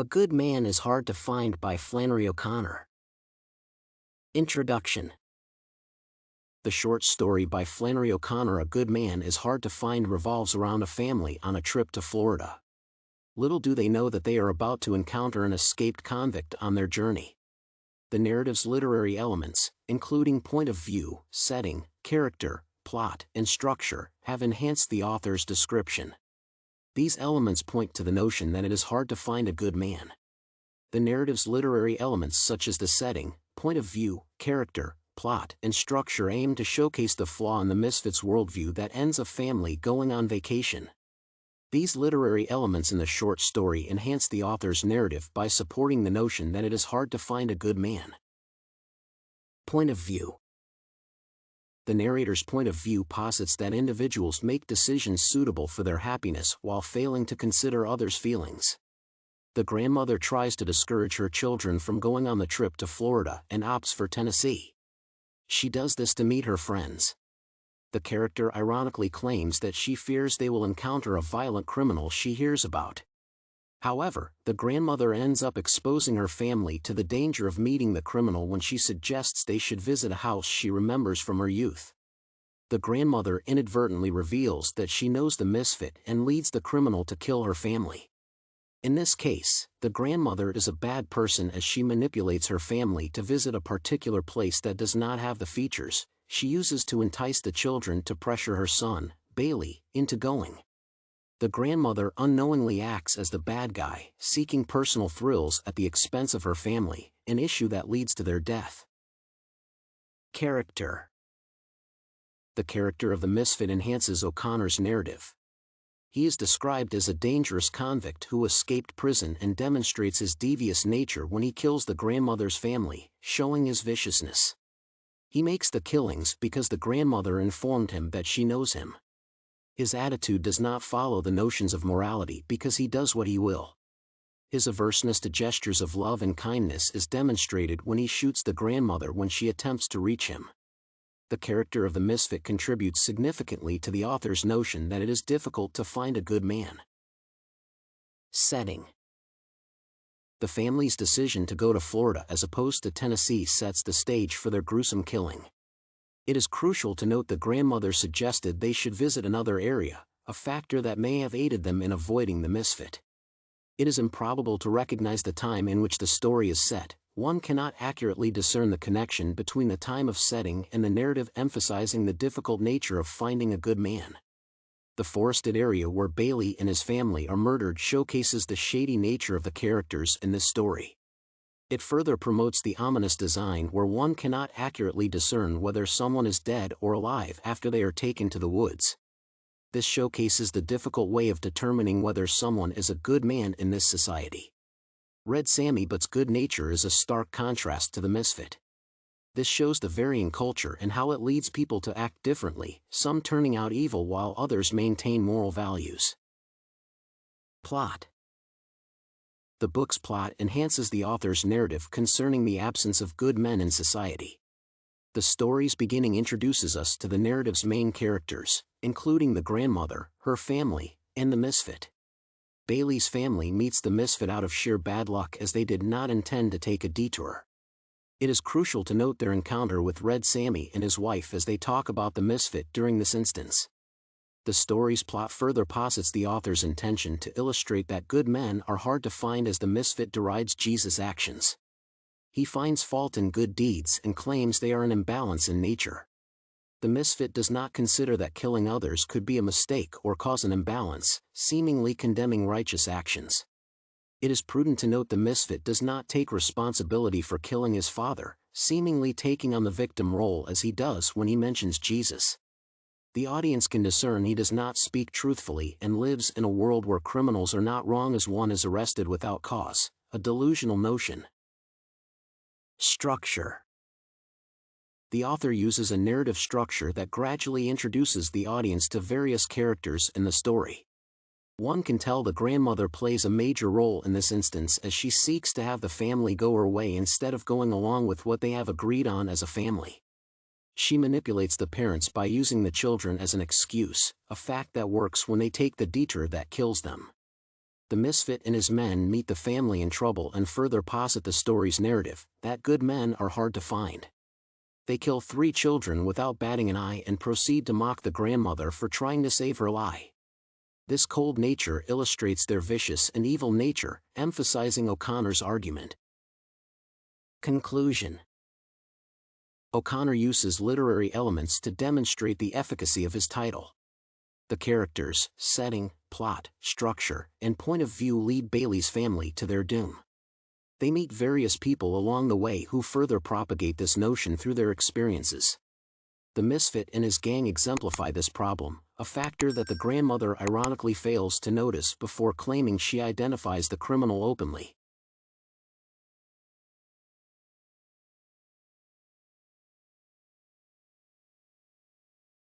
A Good Man is Hard to Find by Flannery O'Connor. Introduction. The short story by Flannery O'Connor, A Good Man is Hard to Find, revolves around a family on a trip to Florida. Little do they know that they are about to encounter an escaped convict on their journey. The narrative's literary elements, including point of view, setting, character, plot, and structure, have enhanced the author's description. These elements point to the notion that it is hard to find a good man. The narrative's literary elements such as the setting, point of view, character, plot, and structure aim to showcase the flaw in the misfit's worldview that ends a family going on vacation. These literary elements in the short story enhance the author's narrative by supporting the notion that it is hard to find a good man. Point of view. The narrator's point of view posits that individuals make decisions suitable for their happiness while failing to consider others' feelings. The grandmother tries to discourage her children from going on the trip to Florida and opts for Tennessee. She does this to meet her friends. The character ironically claims that she fears they will encounter a violent criminal she hears about. However, the grandmother ends up exposing her family to the danger of meeting the criminal when she suggests they should visit a house she remembers from her youth. The grandmother inadvertently reveals that she knows the misfit and leads the criminal to kill her family. In this case, the grandmother is a bad person as she manipulates her family to visit a particular place that does not have the features she uses to entice the children to pressure her son, Bailey, into going. The grandmother unknowingly acts as the bad guy, seeking personal thrills at the expense of her family, an issue that leads to their death. Character. The character of the misfit enhances O'Connor's narrative. He is described as a dangerous convict who escaped prison and demonstrates his devious nature when he kills the grandmother's family, showing his viciousness. He makes the killings because the grandmother informed him that she knows him. His attitude does not follow the notions of morality because he does what he will. His averseness to gestures of love and kindness is demonstrated when he shoots the grandmother when she attempts to reach him. The character of the misfit contributes significantly to the author's notion that it is difficult to find a good man. Setting. The family's decision to go to Florida as opposed to Tennessee sets the stage for their gruesome killing. It is crucial to note the grandmother suggested they should visit another area, a factor that may have aided them in avoiding the misfit. It is improbable to recognize the time in which the story is set. One cannot accurately discern the connection between the time of setting and the narrative emphasizing the difficult nature of finding a good man. The forested area where Bailey and his family are murdered showcases the shady nature of the characters in this story. It further promotes the ominous design where one cannot accurately discern whether someone is dead or alive after they are taken to the woods. This showcases the difficult way of determining whether someone is a good man in this society. Red Sammy Butt's good nature is a stark contrast to the misfit. This shows the varying culture and how it leads people to act differently, some turning out evil while others maintain moral values. Plot. The book's plot enhances the author's narrative concerning the absence of good men in society. The story's beginning introduces us to the narrative's main characters, including the grandmother, her family, and the misfit. Bailey's family meets the misfit out of sheer bad luck as they did not intend to take a detour. It is crucial to note their encounter with Red Sammy and his wife as they talk about the misfit during this instance. The story's plot further posits the author's intention to illustrate that good men are hard to find as the misfit derides Jesus' actions. He finds fault in good deeds and claims they are an imbalance in nature. The misfit does not consider that killing others could be a mistake or cause an imbalance, seemingly condemning righteous actions. It is prudent to note the misfit does not take responsibility for killing his father, seemingly taking on the victim role as he does when he mentions Jesus. The audience can discern he does not speak truthfully and lives in a world where criminals are not wrong as one is arrested without cause, a delusional notion. Structure. The author uses a narrative structure that gradually introduces the audience to various characters in the story. One can tell the grandmother plays a major role in this instance as she seeks to have the family go her way instead of going along with what they have agreed on as a family. She manipulates the parents by using the children as an excuse, a fact that works when they take the detour that kills them. The misfit and his men meet the family in trouble and further posit the story's narrative, that good men are hard to find. They kill 3 children without batting an eye and proceed to mock the grandmother for trying to save her lie. This cold nature illustrates their vicious and evil nature, emphasizing O'Connor's argument. Conclusion. O'Connor uses literary elements to demonstrate the efficacy of his title. The characters, setting, plot, structure, and point of view lead Bailey's family to their doom. They meet various people along the way who further propagate this notion through their experiences. The misfit and his gang exemplify this problem, a factor that the grandmother ironically fails to notice before claiming she identifies the criminal openly.